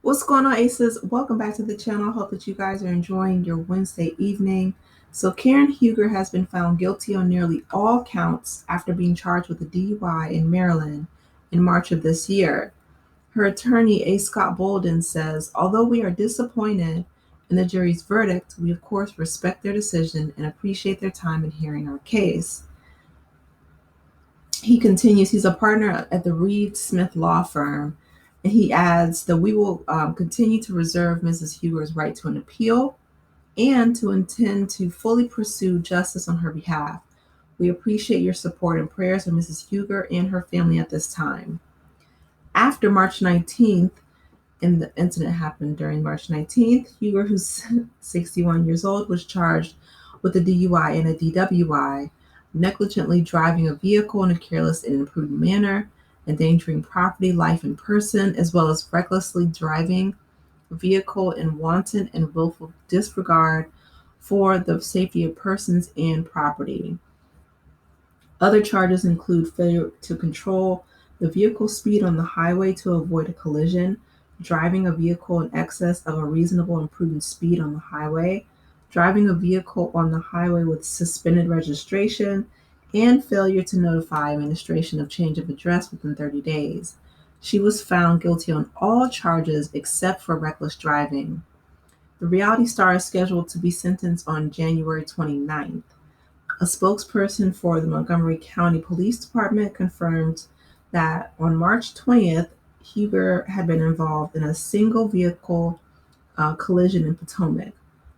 What's going on, Aces? Welcome back to the channel. I hope that you guys are enjoying your Wednesday evening. So, Karen Huger has been found guilty on nearly all counts after being charged with a DUI in Maryland in March of this year. Her attorney, A. Scott Bolden, says, although we are disappointed in the jury's verdict, we of course respect their decision and appreciate their time in hearing our case. He continues, he's a partner at the Reed Smith Law Firm, and he adds that we will continue to reserve Mrs. Huger's right to an appeal and to intend to fully pursue justice on her behalf. We appreciate your support and prayers for Mrs. Huger and her family at this time. After March 19th, and the incident happened during March 19th, Huger, who's 61 years old, was charged with a DUI and a DWI, negligently driving a vehicle in a careless and imprudent manner, endangering property, life, and person, as well as recklessly driving a vehicle in wanton and willful disregard for the safety of persons and property. Other charges include failure to control the vehicle speed on the highway to avoid a collision, driving a vehicle in excess of a reasonable and prudent speed on the highway, driving a vehicle on the highway with suspended registration, and failure to notify administration of change of address within 30 days. She was found guilty on all charges except for reckless driving. The reality star is scheduled to be sentenced on January 29th. A spokesperson for the Montgomery County Police Department confirmed that on March 20th, Huger had been involved in a single vehicle collision in Potomac.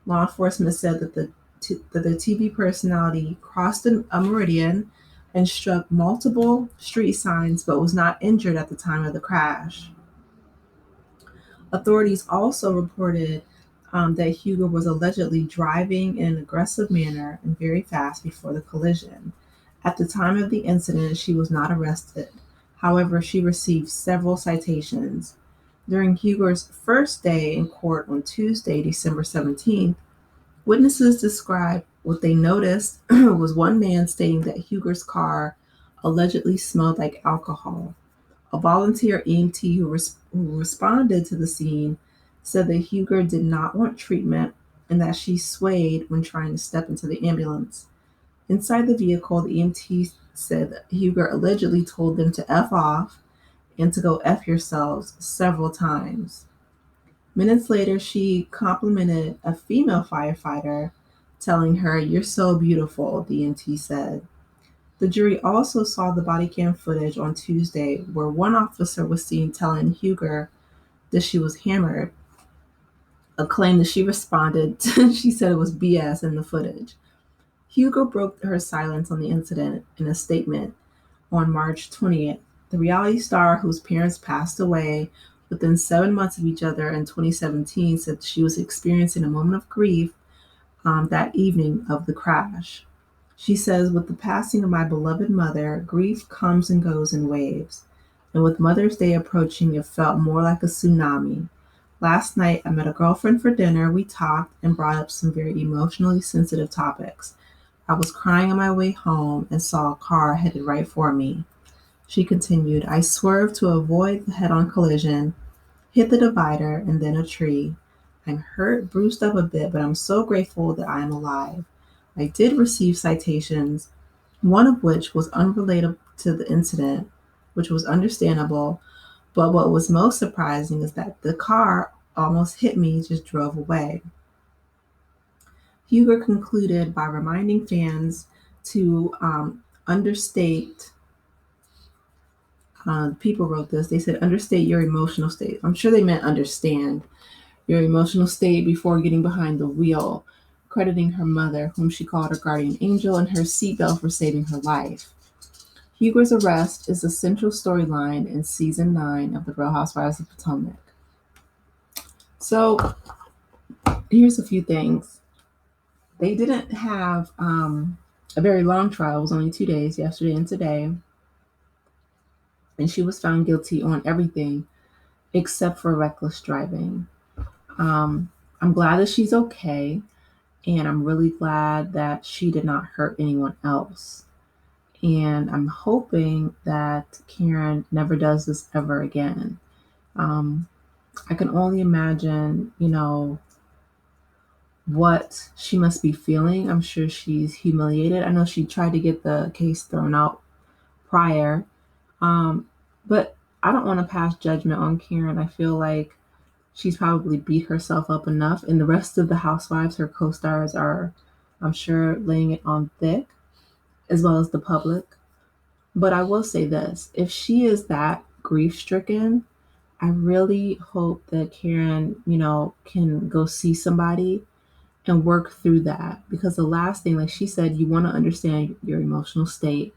Law enforcement said that the TV personality crossed a meridian and struck multiple street signs but was not injured at the time of the crash. Authorities also reported that Huger was allegedly driving in an aggressive manner and very fast before the collision. At the time of the incident, she was not arrested. However, she received several citations. During Huger's first day in court on Tuesday, December 17th, witnesses described what they noticed was one man stating that Huger's car allegedly smelled like alcohol. A volunteer EMT who responded to the scene said that Huger did not want treatment and that she swayed when trying to step into the ambulance. Inside the vehicle, the EMT said that Huger allegedly told them to F off and to go F yourselves several times. Minutes later, she complimented a female firefighter, telling her, "You're so beautiful," the EMT said. The jury also saw the body cam footage on Tuesday where one officer was seen telling Huger that she was hammered, a claim that she responded she said it was BS in the footage. Huger broke her silence on the incident in a statement on March 20th. The reality star, whose parents passed away within 7 months of each other in 2017, said she was experiencing a moment of grief that evening of the crash. She says, with the passing of my beloved mother, grief comes and goes in waves. And with Mother's Day approaching, it felt more like a tsunami. Last night, I met a girlfriend for dinner. We talked and brought up some very emotionally sensitive topics. I was crying on my way home and saw a car headed right for me. She continued, I swerved to avoid the head on collision, hit the divider, and then a tree. I'm hurt, bruised up a bit, but I'm so grateful that I am alive. I did receive citations, one of which was unrelated to the incident, which was understandable, but what was most surprising is that the car almost hit me, just drove away. Huger concluded by reminding fans to understate. People wrote this. They said, understate your emotional state. I'm sure they meant understand your emotional state before getting behind the wheel, crediting her mother, whom she called her guardian angel, and her seatbelt for saving her life. Huger's arrest is the central storyline in season 9 of the Real Housewives of Potomac. So here's a few things. They didn't have a very long trial. It was only 2 days, yesterday and today. And she was found guilty on everything except for reckless driving. I'm glad that she's okay, and I'm really glad that she did not hurt anyone else. And I'm hoping that Karen never does this ever again. Um, I can only imagine, what she must be feeling. I'm sure she's humiliated. I know she tried to get the case thrown out prior. Um, but I don't want to pass judgment on Karen. I feel like she's probably beat herself up enough, and the rest of the housewives, her co stars, are, I'm sure, laying it on thick, as well as the public. But I will say this, if she is that grief stricken, I really hope that Karen, can go see somebody and work through that. Because the last thing, like she said, you want to understand your emotional state.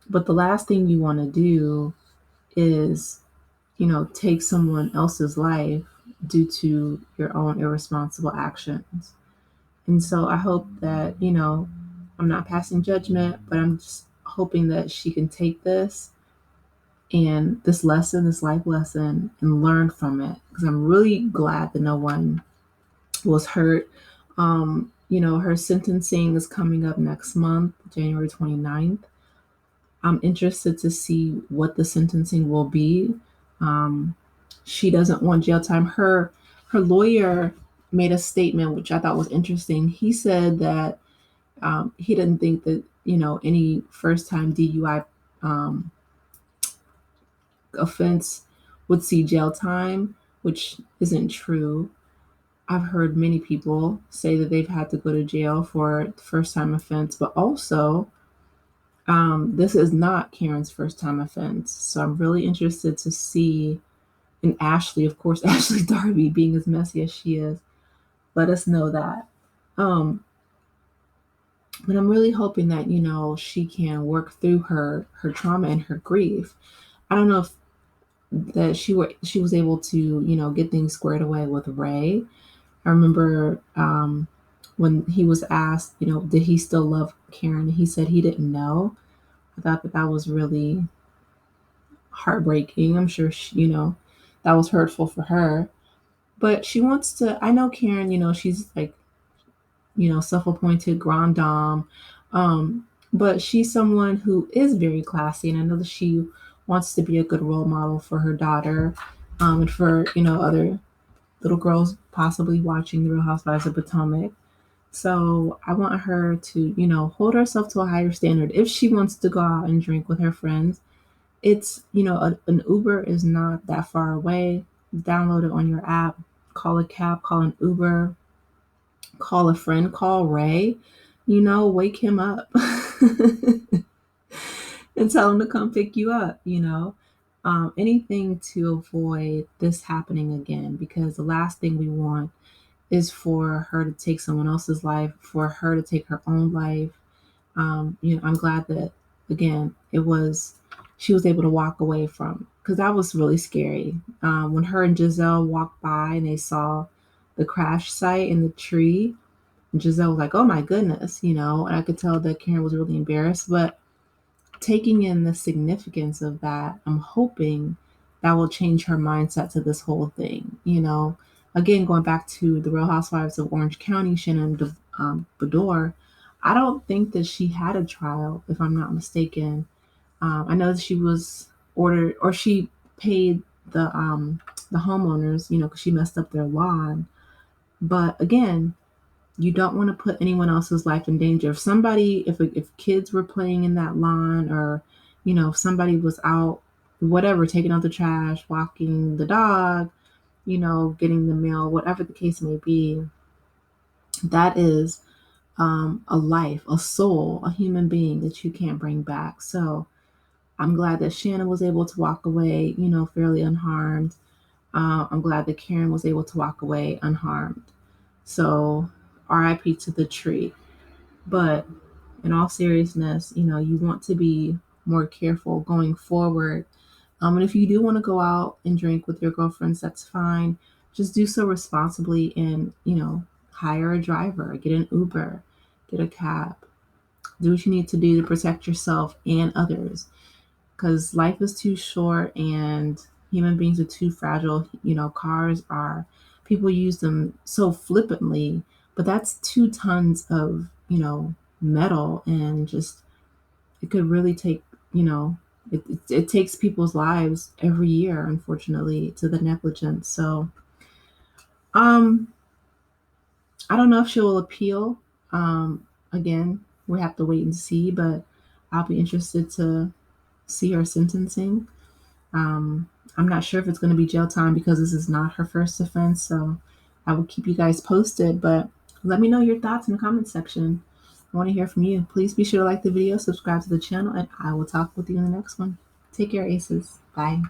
But the last thing you want to do is, take someone else's life due to your own irresponsible actions. And so I hope that, I'm not passing judgment, but I'm just hoping that she can take this and this lesson, this life lesson, and learn from it. Because I'm really glad that no one was hurt. Her sentencing is coming up next month, January 29th. I'm interested to see what the sentencing will be. Um, she doesn't want jail time. Her lawyer made a statement which I thought was interesting. He said that he didn't think that any first time DUI offense would see jail time, which isn't true. I've heard many people say that they've had to go to jail for first time offense, but also this is not Karen's first time offense. So I'm really interested to see, and Ashley, of course, Ashley Darby, being as messy as she is, let us know that. Um, but I'm really hoping that, she can work through her trauma and her grief. I don't know if that she was able to, get things squared away with Ray. I remember when he was asked, did he still love Karen? He said he didn't know. I thought that that was really heartbreaking. I'm sure that was hurtful for her. But she wants to. I know Karen. She's like self-appointed grand dame, but she's someone who is very classy, and I know that she wants to be a good role model for her daughter, and for other little girls possibly watching the Real Housewives of Potomac. So I want her to, hold herself to a higher standard. If she wants to go out and drink with her friends, it's, an Uber is not that far away. Download it on your app, call a cab, call an Uber, call a friend, call Ray, wake him up and tell him to come pick you up, anything to avoid this happening again, because the last thing we want is for her to take someone else's life, for her to take her own life. I'm glad that again she was able to walk away from, because that was really scary. When her and Giselle walked by and they saw the crash site in the tree, and Giselle was like, "Oh my goodness," and I could tell that Karen was really embarrassed. But taking in the significance of that, I'm hoping that will change her mindset to this whole thing. Again, going back to the Real Housewives of Orange County, Shannon Bedore, I don't think that she had a trial, if I'm not mistaken. I know that she was ordered, or she paid the homeowners, because she messed up their lawn. But again, you don't want to put anyone else's life in danger. If kids were playing in that lawn, or if somebody was out, whatever, taking out the trash, walking the dog, getting the mail, whatever the case may be, that is a life, a soul, a human being that you can't bring back. So I'm glad that Shannon was able to walk away, fairly unharmed. I'm glad that Karen was able to walk away unharmed. So RIP to the tree. But in all seriousness, you want to be more careful going forward. And if you do want to go out and drink with your girlfriends, that's fine. Just do so responsibly, and, hire a driver, get an Uber, get a cab. Do what you need to do to protect yourself and others, because life is too short and human beings are too fragile. Cars are, people use them so flippantly, but that's 2 tons of, metal, and just, it could really take, It takes people's lives every year, unfortunately, to the negligence. So, um, I don't know if she will appeal. Again, we have to wait and see, but I'll be interested to see her sentencing. Um, I'm not sure if it's going to be jail time because this is not her first offense. So I will keep you guys posted, but let me know your thoughts in the comment section. I want to hear from you. Please be sure to like the video, subscribe to the channel, and I will talk with you in the next one. Take care, Aces. Bye.